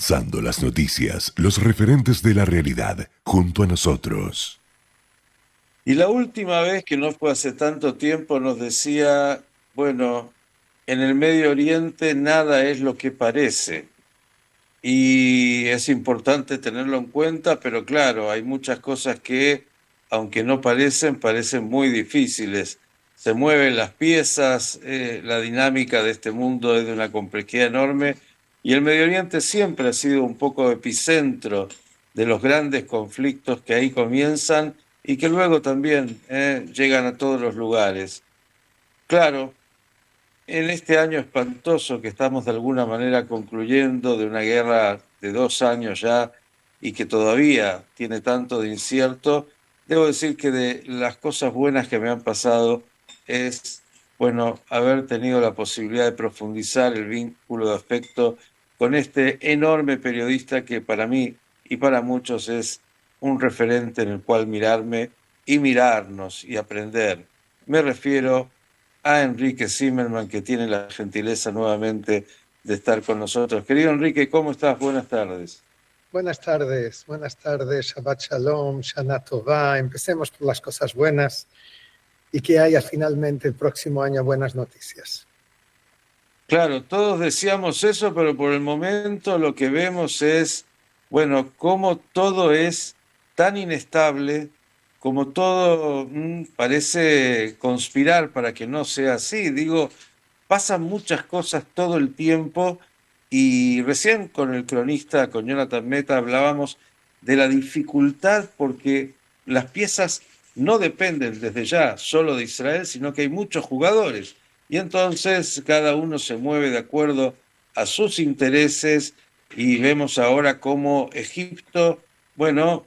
Analizando las noticias, los referentes de la realidad, junto a nosotros. Y la última vez, que no fue hace tanto tiempo, nos decía, bueno, en el Medio Oriente nada es lo que parece. Y es importante tenerlo en cuenta, pero claro, hay muchas cosas que, aunque no parecen, parecen muy difíciles. Se mueven las piezas, la dinámica de este mundo es de una complejidad enorme, y el Medio Oriente siempre ha sido un poco epicentro de los grandes conflictos que ahí comienzan y que luego también llegan a todos los lugares. Claro, en este año espantoso que estamos de alguna manera concluyendo, de una guerra de 2 años ya y que todavía tiene tanto de incierto, debo decir que de las cosas buenas que me han pasado es, bueno, haber tenido la posibilidad de profundizar el vínculo de afecto con este enorme periodista que para mí y para muchos es un referente en el cual mirarme y mirarnos y aprender. Me refiero a Enrique Zimmerman, que tiene la gentileza nuevamente de estar con nosotros. Querido Enrique, ¿cómo estás? Buenas tardes. Buenas tardes, Shabbat Shalom, Shana Tová. Empecemos por las cosas buenas y que haya finalmente el próximo año buenas noticias. Claro, todos deseamos eso, pero por el momento lo que vemos es, bueno, cómo todo es tan inestable, como todo parece conspirar para que no sea así. Digo, pasan muchas cosas todo el tiempo y recién con el cronista, con Jonathan Meta, hablábamos de la dificultad porque las piezas no dependen desde ya solo de Israel, sino que hay muchos jugadores y entonces cada uno se mueve de acuerdo a sus intereses y vemos ahora cómo Egipto, bueno,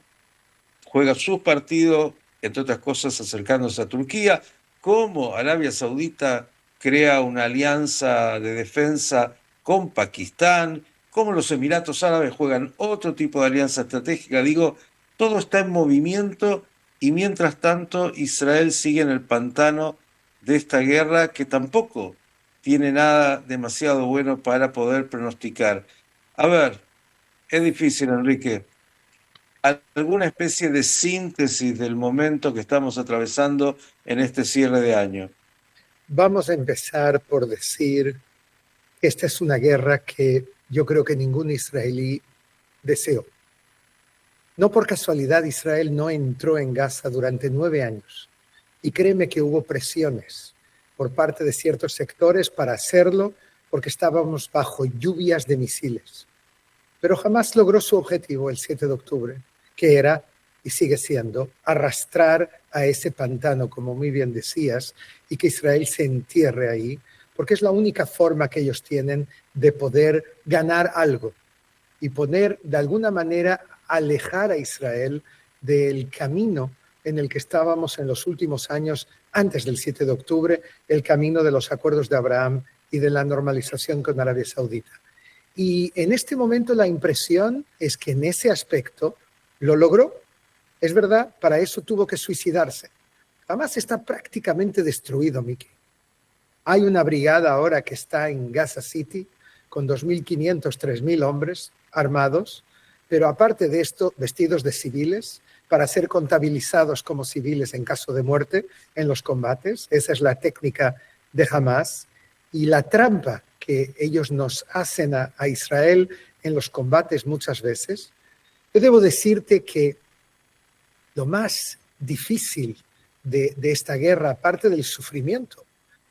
juega sus partidos, entre otras cosas acercándose a Turquía, cómo Arabia Saudita crea una alianza de defensa con Pakistán, cómo los Emiratos Árabes juegan otro tipo de alianza estratégica. Digo, todo está en movimiento y mientras tanto Israel sigue en el pantano de esta guerra que tampoco tiene nada demasiado bueno para poder pronosticar. A ver, es difícil, Enrique. ¿Alguna especie de síntesis del momento que estamos atravesando en este cierre de año? Vamos a empezar por decir que esta es una guerra que yo creo que ningún israelí deseó. No por casualidad Israel no entró en Gaza durante 9 años. Y créeme que hubo presiones por parte de ciertos sectores para hacerlo porque estábamos bajo lluvias de misiles. Pero jamás logró su objetivo el 7 de octubre, que era, y sigue siendo, arrastrar a ese pantano, como muy bien decías, y que Israel se entierre ahí, porque es la única forma que ellos tienen de poder ganar algo y poner, de alguna manera, alejar a Israel del camino en el que estábamos en los últimos años, antes del 7 de octubre, el camino de los acuerdos de Abraham y de la normalización con Arabia Saudita. Y en este momento la impresión es que en ese aspecto lo logró. Es verdad, para eso tuvo que suicidarse. Hamas está prácticamente destruido, Miki. Hay una brigada ahora que está en Gaza City con 2.500, 3.000 hombres armados, pero aparte de esto, vestidos de civiles para ser contabilizados como civiles en caso de muerte en los combates. Esa es la técnica de Hamas. Y la trampa que ellos nos hacen a Israel en los combates muchas veces, yo debo decirte que lo más difícil de esta guerra, aparte del sufrimiento,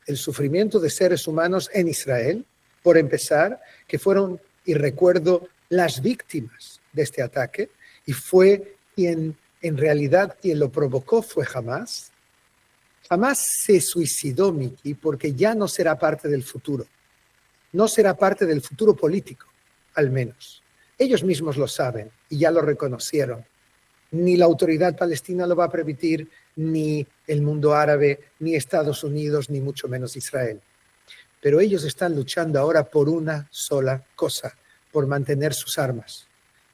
el sufrimiento de seres humanos en Israel, por empezar, que fueron, y recuerdo, las víctimas de este ataque, y fue quien, en realidad, quien lo provocó fue Hamas. Hamas se suicidó, Miki, porque ya no será parte del futuro. No será parte del futuro político, al menos. Ellos mismos lo saben y ya lo reconocieron. Ni la autoridad palestina lo va a permitir, ni el mundo árabe, ni Estados Unidos, ni mucho menos Israel. Pero ellos están luchando ahora por una sola cosa, por mantener sus armas,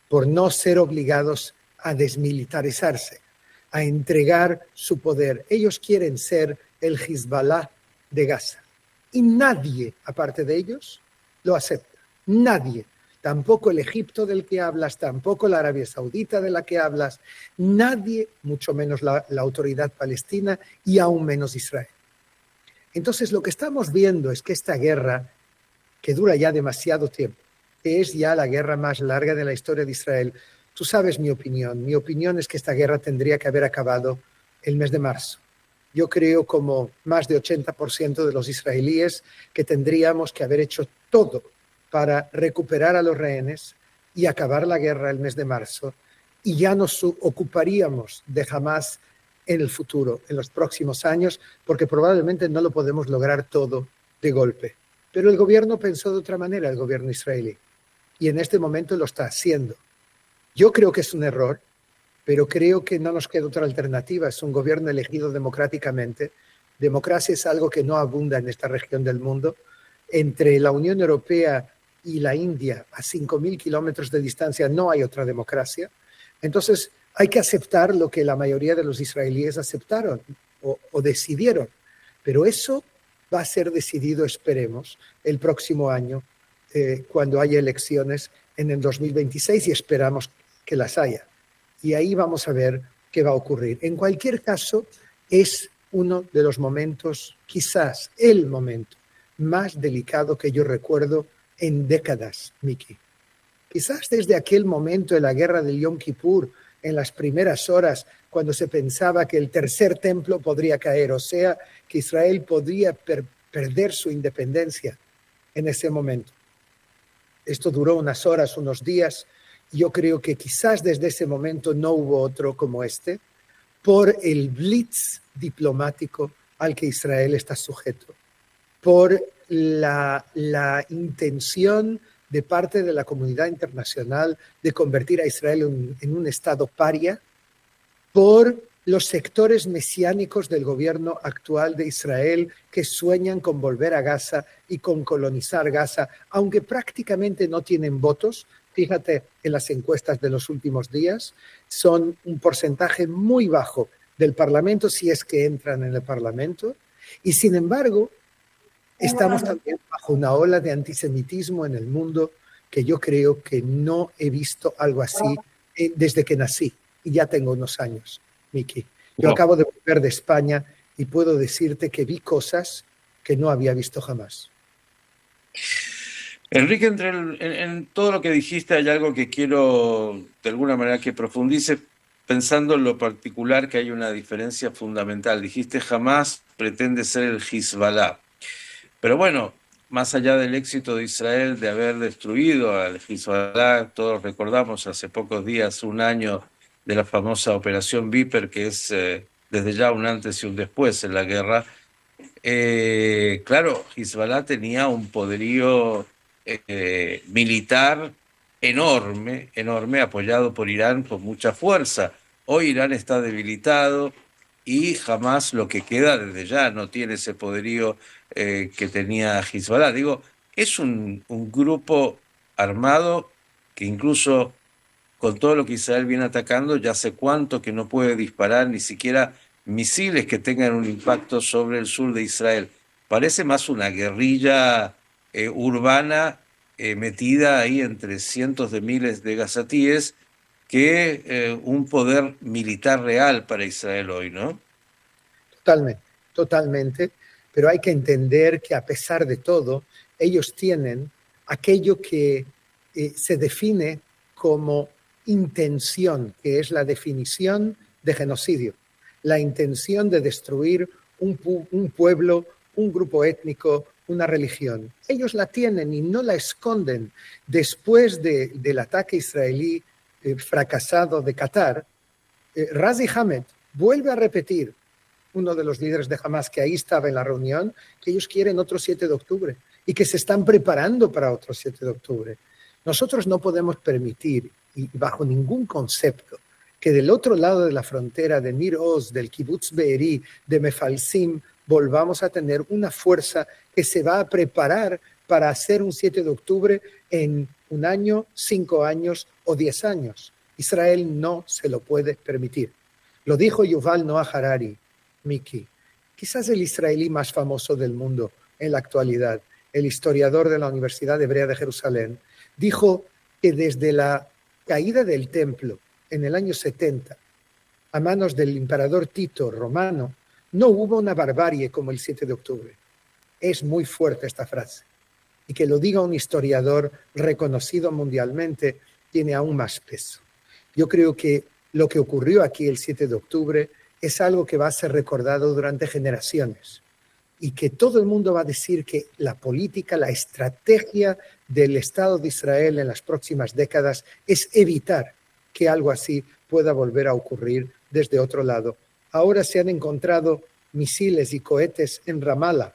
por no ser obligados a desmilitarizarse, a entregar su poder. Ellos quieren ser el Hezbollah de Gaza. Y nadie, aparte de ellos, lo acepta. Nadie. tampoco el Egipto del que hablas, tampoco la Arabia Saudita de la que hablas, nadie, mucho menos la autoridad palestina y aún menos Israel. Entonces lo que estamos viendo es que esta guerra, que dura ya demasiado tiempo, que es ya la guerra más larga de la historia de Israel, tú sabes mi opinión es que esta guerra tendría que haber acabado el mes de marzo. Yo creo, como más de 80% de los israelíes, que tendríamos que haber hecho todo para recuperar a los rehenes y acabar la guerra el mes de marzo, y ya nos ocuparíamos de Hamás en el futuro, en los próximos años, porque probablemente no lo podemos lograr todo de golpe. Pero el gobierno pensó de otra manera, el gobierno israelí, y en este momento lo está haciendo. Yo creo que es un error, pero creo que no nos queda otra alternativa. Es un gobierno elegido democráticamente. Democracia es algo que no abunda en esta región del mundo. Entre la Unión Europea y la India, a 5.000 kilómetros de distancia, no hay otra democracia. Entonces, hay que aceptar lo que la mayoría de los israelíes aceptaron o decidieron. Pero eso va a ser decidido, esperemos, el próximo año, cuando haya elecciones en el 2026, y esperamos que las haya. Y ahí vamos a ver qué va a ocurrir. En cualquier caso, es uno de los momentos, quizás el momento más delicado que yo recuerdo en décadas, Miki. Quizás desde aquel momento de la guerra del Yom Kippur, en las primeras horas, cuando se pensaba que el tercer templo podría caer, o sea, que Israel podría perder su independencia en ese momento. Esto duró unas horas, unos días. Yo creo que quizás desde ese momento no hubo otro como este, por el blitz diplomático al que Israel está sujeto, por la intención de parte de la comunidad internacional de convertir a Israel en un estado paria, por los sectores mesiánicos del gobierno actual de Israel que sueñan con volver a Gaza y con colonizar Gaza, aunque prácticamente no tienen votos. Fíjate en las encuestas de los últimos días, son un porcentaje muy bajo del Parlamento, si es que entran en el Parlamento, y sin embargo estamos también bajo una ola de antisemitismo en el mundo que yo creo que no he visto algo así desde que nací, y ya tengo unos años, Miki. Yo acabo de volver de España y puedo decirte que vi cosas que no había visto jamás. Enrique, en todo lo que dijiste hay algo que quiero de alguna manera que profundice, pensando en lo particular que hay una diferencia fundamental. Dijiste jamás pretende ser el Hezbollah. Pero bueno, más allá del éxito de Israel de haber destruido al Hezbollah, todos recordamos hace pocos días, un año de la famosa Operación Viper, que es desde ya un antes y un después en la guerra. Claro, Hezbollah tenía un poderío militar enorme, apoyado por Irán con mucha fuerza. Hoy Irán está debilitado y jamás lo que queda desde ya no tiene ese poderío que tenía Hezbollah. Digo, es un grupo armado que incluso con todo lo que Israel viene atacando, ya hace cuánto que no puede disparar ni siquiera misiles que tengan un impacto sobre el sur de Israel. Parece más una guerrilla urbana metida ahí entre cientos de miles de gazatíes que un poder militar real para Israel hoy, ¿no? Totalmente, pero hay que entender que a pesar de todo, ellos tienen aquello que se define como intención, que es la definición de genocidio, la intención de destruir un pueblo, un grupo étnico, una religión. Ellos la tienen y no la esconden. Después del ataque israelí fracasado de Qatar, Razi Hamed vuelve a repetir, uno de los líderes de Hamas que ahí estaba en la reunión, que ellos quieren otro 7 de octubre y que se están preparando para otro 7 de octubre. Nosotros no podemos permitir, y bajo ningún concepto, que del otro lado de la frontera de Nir Oz, del Kibbutz Be'eri, de Mefalsim, volvamos a tener una fuerza que se va a preparar para hacer un 7 de octubre en un año, 5 años o 10 años. Israel no se lo puede permitir. Lo dijo Yuval Noah Harari, Miki, quizás el israelí más famoso del mundo en la actualidad, el historiador de la Universidad Hebrea de Jerusalén, dijo que desde la caída del templo en el año 70 a manos del emperador Tito romano, no hubo una barbarie como el 7 de octubre. Es muy fuerte esta frase. Y que lo diga un historiador reconocido mundialmente tiene aún más peso. Yo creo que lo que ocurrió aquí el 7 de octubre es algo que va a ser recordado durante generaciones y que todo el mundo va a decir que la política, la estrategia del Estado de Israel en las próximas décadas es evitar que algo así pueda volver a ocurrir desde otro lado. Ahora se han encontrado misiles y cohetes en Ramallah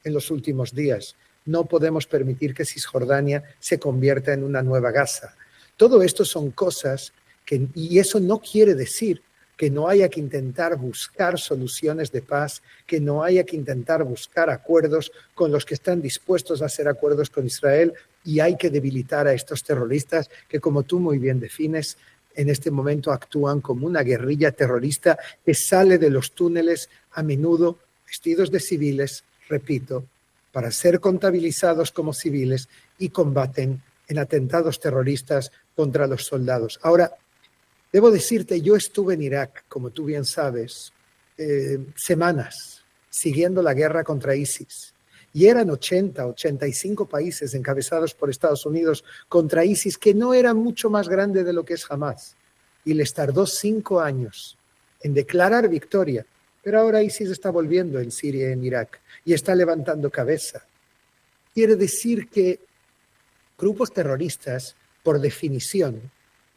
en los últimos días. No podemos permitir que Cisjordania se convierta en una nueva Gaza. Todo esto son cosas que, y eso no quiere decir que no haya que intentar buscar soluciones de paz, que no haya que intentar buscar acuerdos con los que están dispuestos a hacer acuerdos con Israel, y hay que debilitar a estos terroristas que, como tú muy bien defines, en este momento actúan como una guerrilla terrorista que sale de los túneles a menudo vestidos de civiles, repito, para ser contabilizados como civiles y combaten en atentados terroristas contra los soldados. Ahora, debo decirte, yo estuve en Irak, como tú bien sabes, semanas siguiendo la guerra contra ISIS. Y eran 85 países encabezados por Estados Unidos contra ISIS, que no era mucho más grande de lo que es Hamás. Y les tardó 5 años en declarar victoria. Pero ahora ISIS está volviendo en Siria y en Irak y está levantando cabeza. Quiere decir que grupos terroristas, por definición,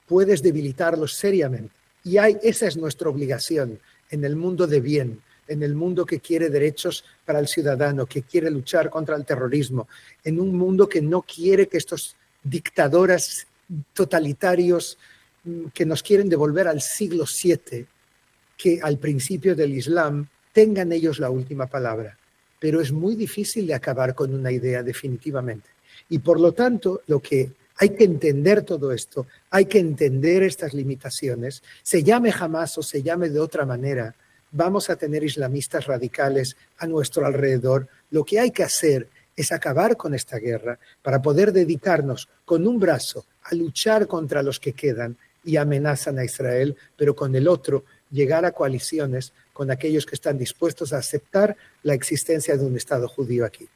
puedes debilitarlos seriamente. Y esa es nuestra obligación en el mundo de bien, en el mundo que quiere derechos para el ciudadano, que quiere luchar contra el terrorismo, en un mundo que no quiere que estos dictadores totalitarios que nos quieren devolver al siglo VII, que al principio del Islam, tengan ellos la última palabra. Pero es muy difícil de acabar con una idea definitivamente. Y por lo tanto, lo que hay que entender todo esto, hay que entender estas limitaciones, se llame Hamás o se llame de otra manera, vamos a tener islamistas radicales a nuestro alrededor. Lo que hay que hacer es acabar con esta guerra para poder dedicarnos con un brazo a luchar contra los que quedan y amenazan a Israel, pero con el otro llegar a coaliciones con aquellos que están dispuestos a aceptar la existencia de un Estado judío aquí.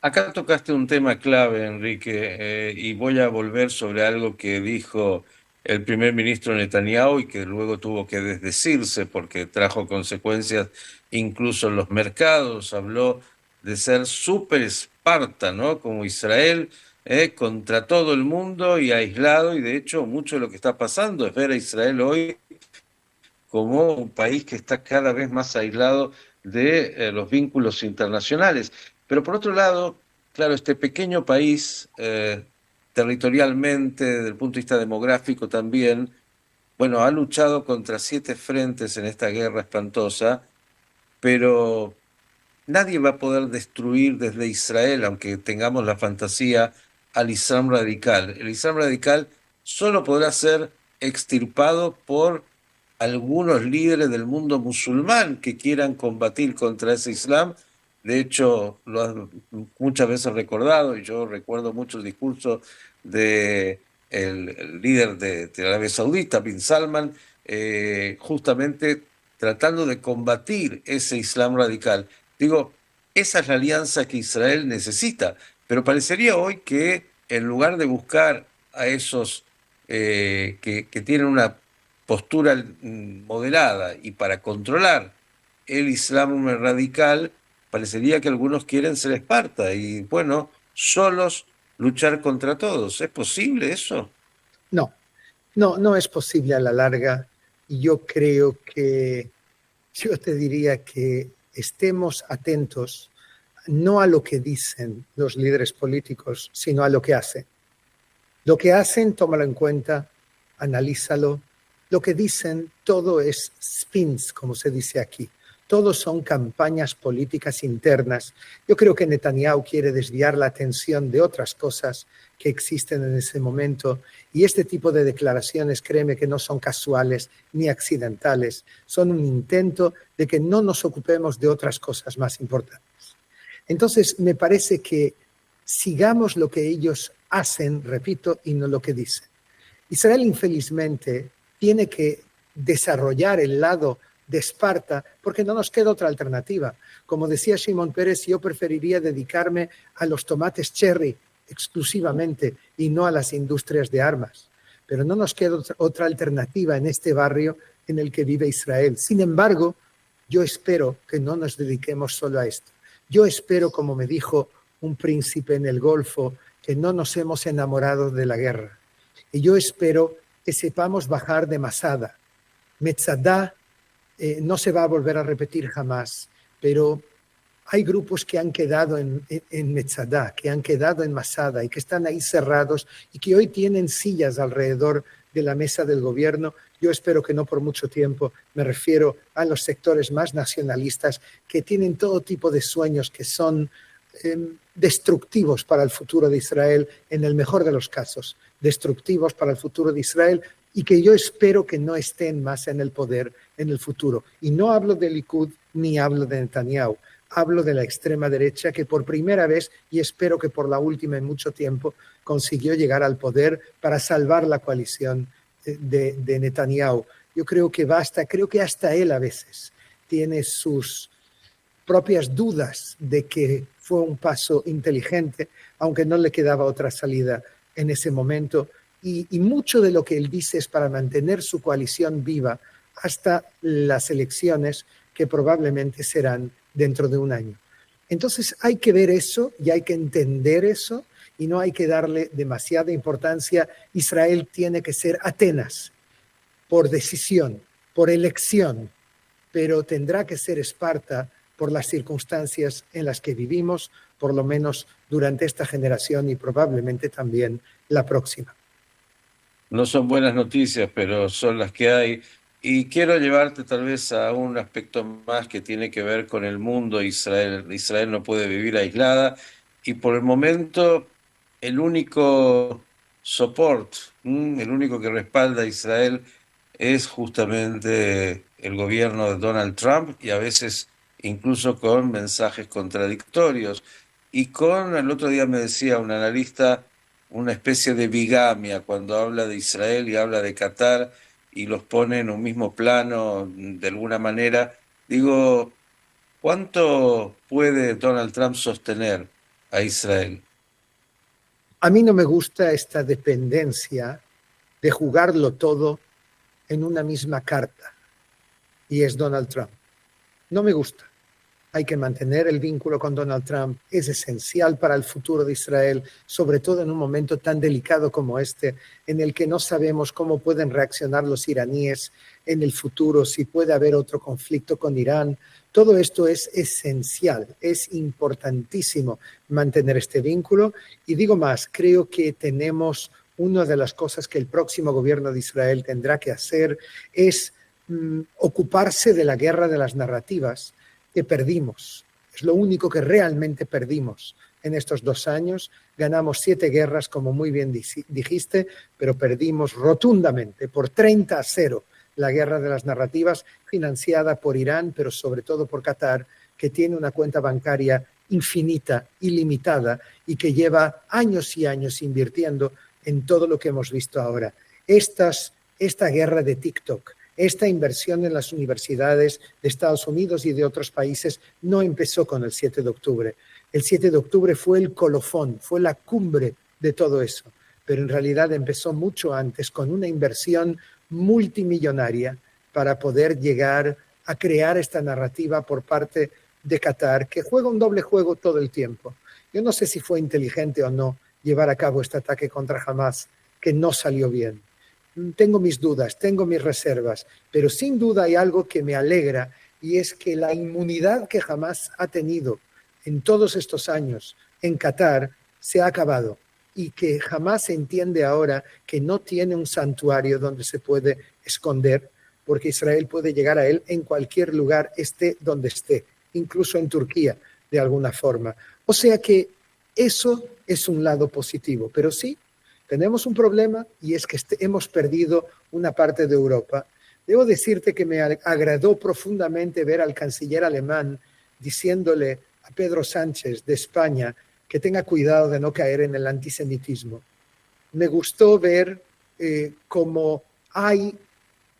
Acá tocaste un tema clave, Enrique, y voy a volver sobre algo que dijo el primer ministro Netanyahu y que luego tuvo que desdecirse porque trajo consecuencias incluso en los mercados. Habló de ser súper Esparta, ¿no? Como Israel, contra todo el mundo y aislado, y de hecho mucho de lo que está pasando es ver a Israel hoy como un país que está cada vez más aislado de los vínculos internacionales. Pero por otro lado, claro, este pequeño país, territorialmente, desde el punto de vista demográfico también, bueno, ha luchado contra 7 frentes en esta guerra espantosa, pero nadie va a poder destruir desde Israel, aunque tengamos la fantasía, al Islam radical. El Islam radical solo podrá ser extirpado por algunos líderes del mundo musulmán que quieran combatir contra ese Islam. De hecho, lo has muchas veces recordado, y yo recuerdo mucho el discurso de el líder de Arabia Saudita, Bin Salman, justamente tratando de combatir ese Islam radical. Digo, esa es la alianza que Israel necesita, pero parecería hoy que en lugar de buscar a esos que tienen una postura moderada y para controlar el Islam radical, parecería que algunos quieren ser Esparta y, bueno, solos luchar contra todos. ¿Es posible eso? No es posible a la larga. Yo creo que, yo te diría que estemos atentos no a lo que dicen los líderes políticos, sino a lo que hacen. Lo que hacen, tómalo en cuenta, analízalo. Lo que dicen, todo es spins, como se dice aquí. Todos son campañas políticas internas. Yo creo que Netanyahu quiere desviar la atención de otras cosas que existen en ese momento, y este tipo de declaraciones, créeme que no son casuales ni accidentales, son un intento de que no nos ocupemos de otras cosas más importantes. Entonces, me parece que sigamos lo que ellos hacen, repito, y no lo que dicen. Israel, infelizmente, tiene que desarrollar el lado de Esparta porque no nos queda otra alternativa. Como decía Shimon Peres, yo preferiría dedicarme a los tomates cherry exclusivamente y no a las industrias de armas. Pero no nos queda otra alternativa en este barrio en el que vive Israel. Sin embargo, yo espero que no nos dediquemos solo a esto. Yo espero, como me dijo un príncipe en el Golfo, que no nos hemos enamorado de la guerra. Y yo espero que sepamos bajar de Masada. Metzadá no se va a volver a repetir jamás, pero hay grupos que han quedado en Metzadá, que han quedado en Masada y que están ahí cerrados y que hoy tienen sillas alrededor de la mesa del gobierno. Yo espero que no por mucho tiempo. Me refiero a los sectores más nacionalistas que tienen todo tipo de sueños que son destructivos para el futuro de Israel, en el mejor de los casos, destructivos para el futuro de Israel y que yo espero que no estén más en el poder en el futuro. Y no hablo de Likud ni hablo de Netanyahu, hablo de la extrema derecha que por primera vez, y espero que por la última en mucho tiempo, consiguió llegar al poder para salvar la coalición de Netanyahu. Yo creo que creo que hasta él a veces tiene sus propias dudas de que fue un paso inteligente, aunque no le quedaba otra salida en ese momento. Y mucho de lo que él dice es para mantener su coalición viva hasta las elecciones que probablemente serán dentro de un año. Entonces hay que ver eso y hay que entender eso y no hay que darle demasiada importancia. Israel tiene que ser Atenas por decisión, por elección, pero tendrá que ser Esparta por las circunstancias en las que vivimos, por lo menos durante esta generación y probablemente también la próxima. No son buenas noticias, pero son las que hay. Y quiero llevarte tal vez a un aspecto más que tiene que ver con el mundo. Israel no puede vivir aislada y por el momento el único soporte, el único que respalda a Israel es justamente el gobierno de Donald Trump y a veces incluso con mensajes contradictorios. Y el otro día me decía un analista, una especie de bigamia cuando habla de Israel y habla de Qatar y los pone en un mismo plano de alguna manera. Digo, ¿cuánto puede Donald Trump sostener a Israel? A mí no me gusta esta dependencia de jugarlo todo en una misma carta, y es Donald Trump. No me gusta. Hay que mantener el vínculo con Donald Trump. Es esencial para el futuro de Israel, sobre todo en un momento tan delicado como este, en el que no sabemos cómo pueden reaccionar los iraníes en el futuro, si puede haber otro conflicto con Irán. Todo esto es esencial, es importantísimo mantener este vínculo. Y digo más, creo que tenemos una de las cosas que el próximo gobierno de Israel tendrá que hacer es ocuparse de la guerra de las narrativas que perdimos. Es lo único que realmente perdimos en estos 2 años. Ganamos 7 guerras, como muy bien dijiste, pero perdimos rotundamente por 30-0 la guerra de las narrativas, financiada por Irán, pero sobre todo por Qatar, que tiene una cuenta bancaria infinita, ilimitada, y que lleva años y años invirtiendo en todo lo que hemos visto ahora. Esta guerra de TikTok, esta inversión en las universidades de Estados Unidos y de otros países no empezó con el 7 de octubre. El 7 de octubre fue el colofón, fue la cumbre de todo eso, pero en realidad empezó mucho antes con una inversión multimillonaria para poder llegar a crear esta narrativa por parte de Qatar, que juega un doble juego todo el tiempo. Yo no sé si fue inteligente o no llevar a cabo este ataque contra Hamas, que no salió bien. Tengo mis dudas, tengo mis reservas, pero sin duda hay algo que me alegra y es que la inmunidad que Hamas ha tenido en todos estos años en Qatar se ha acabado y que Hamas entiende ahora que no tiene un santuario donde se puede esconder porque Israel puede llegar a él en cualquier lugar, esté donde esté, incluso en Turquía de alguna forma. O sea que eso es un lado positivo, pero sí, tenemos un problema y es que hemos perdido una parte de Europa. Debo decirte que me agradó profundamente ver al canciller alemán diciéndole a Pedro Sánchez de España que tenga cuidado de no caer en el antisemitismo. Me gustó ver cómo hay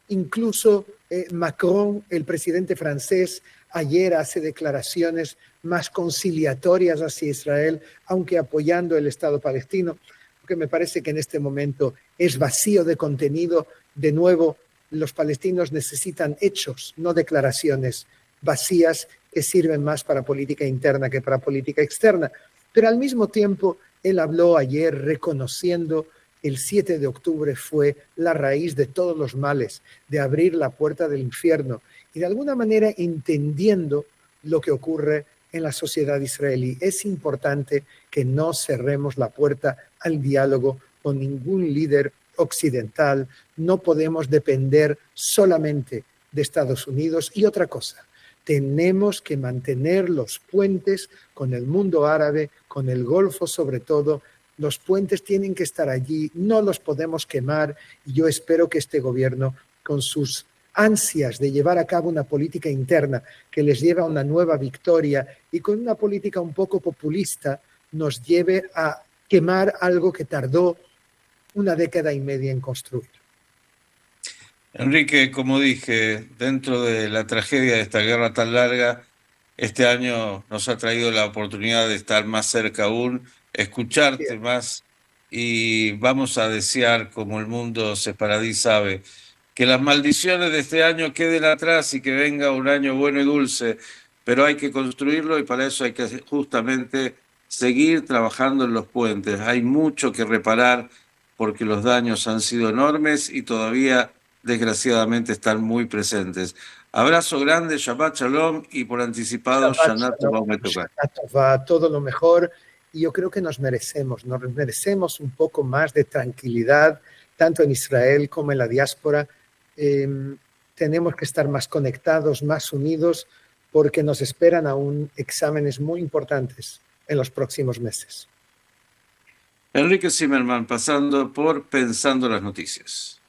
incluso Macron, el presidente francés, ayer hace declaraciones más conciliatorias hacia Israel, aunque apoyando el Estado palestino, porque me parece que en este momento es vacío de contenido. De nuevo, los palestinos necesitan hechos, no declaraciones vacías que sirven más para política interna que para política externa. Pero al mismo tiempo, él habló ayer reconociendo el 7 de octubre fue la raíz de todos los males, de abrir la puerta del infierno y de alguna manera entendiendo lo que ocurre en la sociedad israelí. Es importante que no cerremos la puerta al diálogo con ningún líder occidental. No podemos depender solamente de Estados Unidos. Y otra cosa, tenemos que mantener los puentes con el mundo árabe, con el Golfo sobre todo. Los puentes tienen que estar allí, no los podemos quemar, y yo espero que este gobierno, con sus ansias de llevar a cabo una política interna que les lleve a una nueva victoria y con una política un poco populista, nos lleve a quemar algo que tardó una década y media en construir. Enrique, como dije, dentro de la tragedia de esta guerra tan larga, este año nos ha traído la oportunidad de estar más cerca aún, escucharte Bien. más, y vamos a desear, como el mundo separadí sabe, que las maldiciones de este año queden atrás y que venga un año bueno y dulce, pero hay que construirlo y para eso hay que justamente seguir trabajando en los puentes. Hay mucho que reparar porque los daños han sido enormes y todavía desgraciadamente están muy presentes. Abrazo grande, Shabbat Shalom y por anticipado, Shabbat Shana Shalom, Tova Umetuka. Shana Tova, todo lo mejor. Y yo creo que nos merecemos un poco más de tranquilidad, tanto en Israel como en la diáspora. Tenemos que estar más conectados, más unidos, porque nos esperan aún exámenes muy importantes en los próximos meses. Enrique Zimmerman, pasando por Pensando las Noticias.